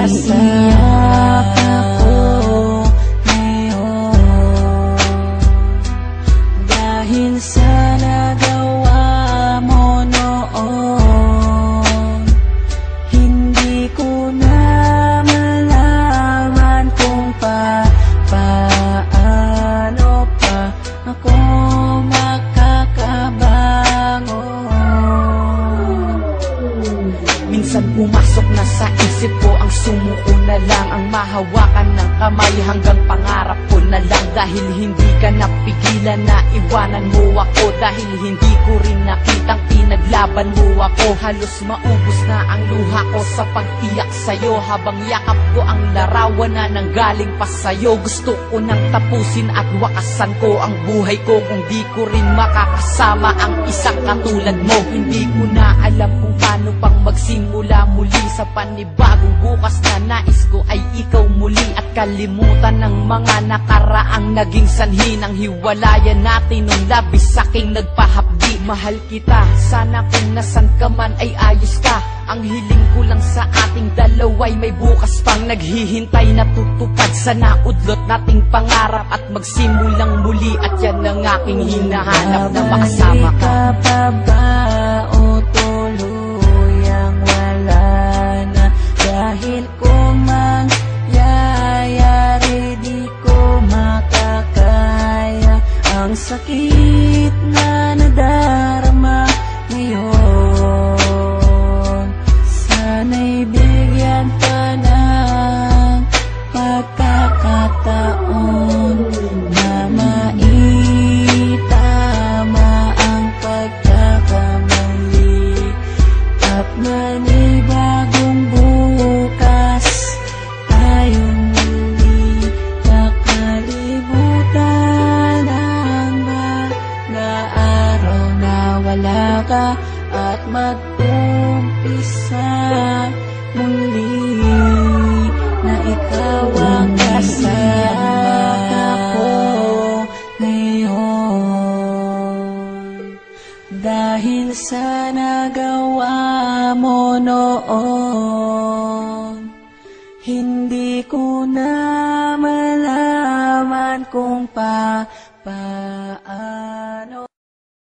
Naiiyak ako ngayon dahil sa nagawa mo noon. Hindi ko na malaman kung paano pa ako makakabangon. Minsan pumasok na sa isip ko ang sumuko na lang, ang mahawakan ng kamay hanggang pangarap ko na lang. Dahil hindi ka napigilan na iwanan mo ako, dahil hindi ko rin nakitang pinaglaban mo ako. Halos maubos na ang luha ko sa pag-iyak sa'yo, habang yakap ko ang larawan na nanggaling pa sa'yo. Gusto ko nang tapusin at wakasan ko ang buhay ko kung di ko rin makakasama ang isang katulad mo. Hindi ko na alam kung paano pang magsimula muli sa panibagong bukas na nais ko ay ikaw muli, at kalimutan ng mga nakaraang naging sanhi ng hiwalayan natin nung labis saking nagpahapdi. Mahal kita, sana kung nasan ka man ay ayos ka. Ang hiling ko lang sa ating dalawa'y may bukas pang naghihintay na tutupad. Sana udlot nating pangarap at magsimulang muli, at yan ang aking hinahanap na makasama ka. O tuluyang wala na, dahil kung mangyayari di ko makakaya ang sakit na nadarama ngayon. Sana'y bigyan ka ng pagkakataon na maitama ang pagkakamali, at manibagong bukas tayong muli nakalimutan ang mga araw na wala ka, at mag-umpisa muli na ikaw ang kasama ko ngayon. Dahil sa nagawa mo noon, hindi ko na malaman kung paano